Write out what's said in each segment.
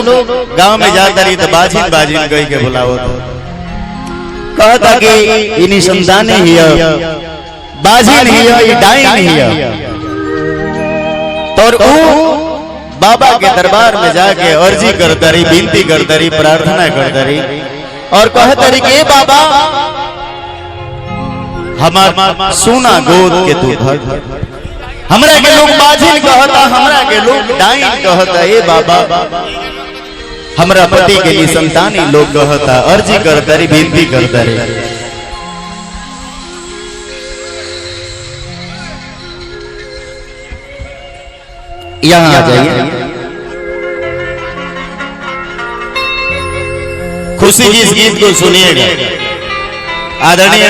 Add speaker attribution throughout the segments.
Speaker 1: लोग गांव में जाता रही तो बाजिन बाजिन कह के बुलाओ तो कहता कि इन्हीं संताने ही बाजिन ही ये डाइन ही तो बाबा के दरबार में जाके अर्जी करता रही, विनती करता रही, प्रार्थना करता रही और कहता रही कि बाबा हमार सोना गोद के तू भर, हमरा के लोग बाजिन कहता, हमरा के लोग डाइन कहता, ए बाबा हमरा पति के लिए संतानी लोग कहता, अर्जी करता रही, विनती करता रही। यहाँ आ जाइए। खुशी जी इस गीत को सुनिएगा। आदरणीय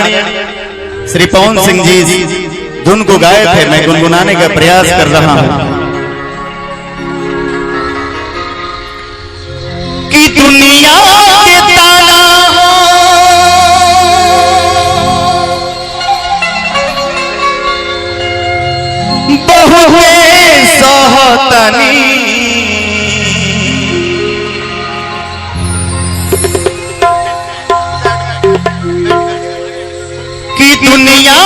Speaker 1: श्री पवन सिंह जी धुन को गाए थे, मैं गुनगुनाने का प्रयास कर रहा हूं कि दुनिया के ताना बहुए सहतनी कि दुनिया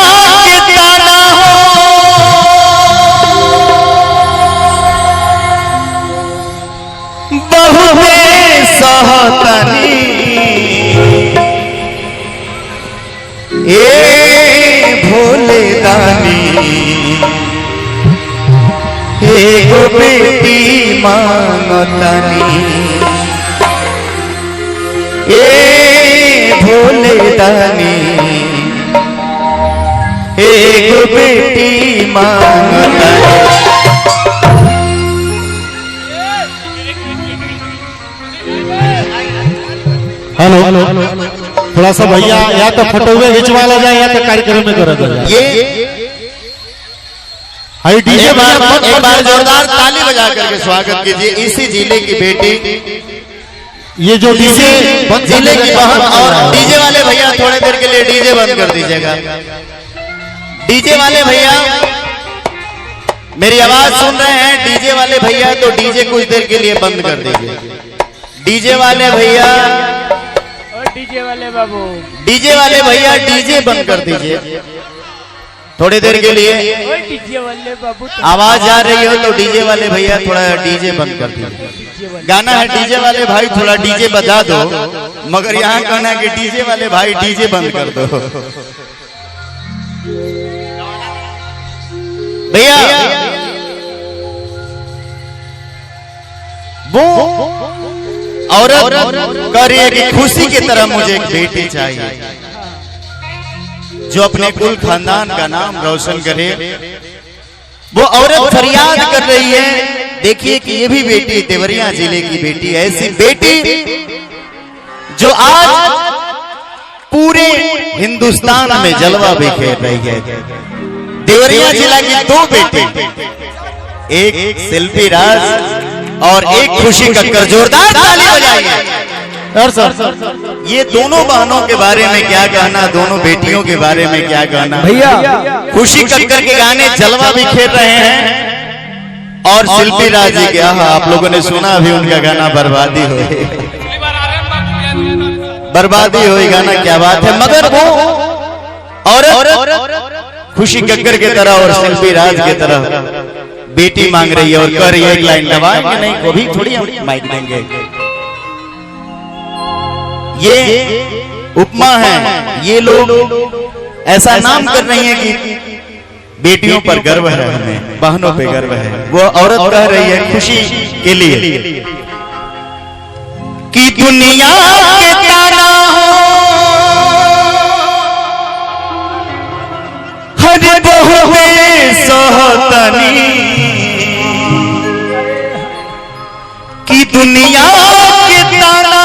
Speaker 1: के ताना बहुए सहतनी ए भोले दानी एगो बेटी मांगतानी, ए भोले दानी एगो बेटी मांगतानी।
Speaker 2: हेलो, थोड़ा सा भैया या तो फोटो खिंचवा ला जाए या तो कार्यक्रम में करा जाए।
Speaker 1: ये
Speaker 2: डीजे
Speaker 1: एक बार जोरदार ताली बजा करके स्वागत कीजिए इसी जिले की बेटी,
Speaker 2: ये जो डीजे
Speaker 1: जिले की बहन। और डीजे वाले भैया थोड़ी देर के लिए डीजे बंद कर दीजिएगा। डीजे वाले भैया मेरी आवाज सुन रहे हैं, डीजे वाले भैया तो डीजे कुछ देर के लिए बंद कर दीजिए। डीजे वाले भैया,
Speaker 3: डीजे वाले बाबू,
Speaker 1: डीजे वाले भैया डीजे बंद कर दीजिए थोड़ी देर के लिए।
Speaker 3: डीजे वाले बाबू
Speaker 1: आवाज आ रही हो तो डीजे वाले भैया थोड़ा डीजे बंद कर दीजिए। गाना है डीजे वाले भाई थोड़ा डीजे बजा दो, मगर यहाँ कहना है कि डीजे वाले भाई डीजे बंद कर दो। भैया वो औरत कह रही है कि खुशी की तरह मुझे एक बेटी चाहिए जो अपने कुल खानदान का नाम रोशन करे। वो औरत फरियाद कर रही है। देखिए कि ये भी बेटी देवरिया जिले की बेटी, ऐसी बेटी जो आज पूरे हिंदुस्तान में जलवा बिखेर रही है। देवरिया जिला की दो बेटी, एक शिल्पी राज और एक खुशी कक्कर। जोरदार ताली बजाइए। और सर ये दोनों बहनों के बारे में क्या कहना, दोनों बेटियों के बारे में क्या कहना
Speaker 2: भैया?
Speaker 1: खुशी कक्कर के गाने जलवा बिखेर रहे हैं और शिल्पी राज जी के आप लोगों ने सुना भी उनका गाना बर्बादी हो, बर्बादी हो गाना, क्या बात है। मगर वो औरत खुशी कक्कर के तरह और शिल्पी राज के तरह बेटी मांग रही है और कह रही है एक लाइन दबाएंगे नहीं, वो भी थोड़ी हम माइक देंगे। ये उपमा है, ये लोग ऐसा नाम कर रही है कि बेटियों पर गर्व है, हमें बहनों पे गर्व है। वो औरत कह रही है खुशी के लिए कि दुनिया के ताना हर बहुए सहतनी कि दुनिया के ताना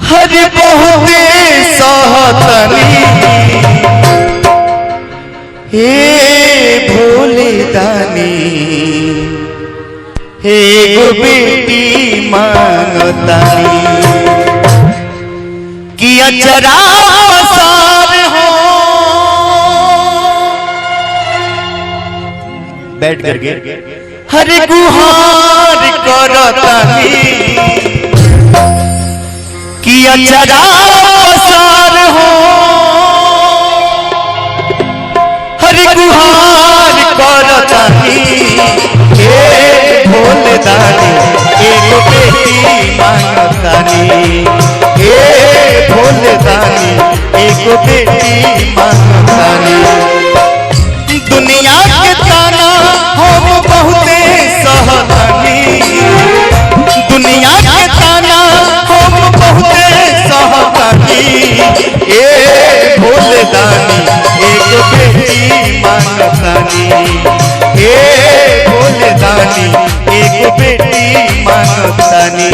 Speaker 1: हर बहुए सहतनी हे भोले दानी हे गो बेटी मांगतानी कि अचरा पसार हो। बैठ करके हरे गुहार करतानी कि अचरा पसार हो हरे गुहार करतानी हे भोले दानी एगो बेटी मांगतानी हे भोले दानी एगो बेटी मांगतानी दुनिया के ताना हम बहुते सहतानी दुनिया के ताना हम बहुते सहतानी ए भोले दानी एगो बेटी मांगतानी ए भोले दानी एगो बेटी मांगतानी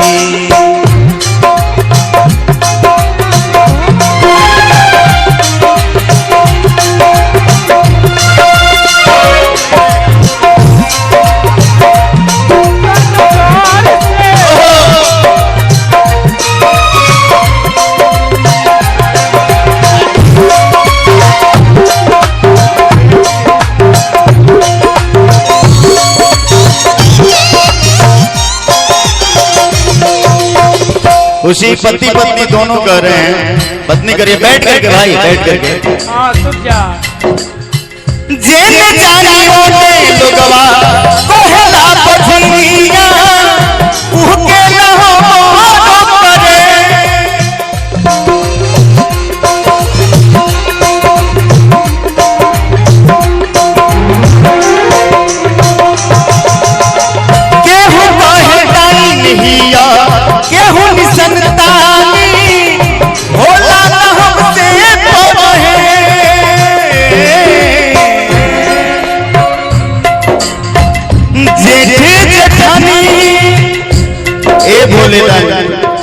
Speaker 1: उसी पति पत्नी दोनों कर रहे हैं पत्नी करिए बैठ करके भाई बैठ करके
Speaker 3: हाँ सुन जा
Speaker 1: जेने जानी होते लोगवा कोहला पथनिया उहके न हो करे केहू कहे डाइन हिया केहू निसनतानी भोला न हमसे पवहे जेठे जेठानी ए भोले दानी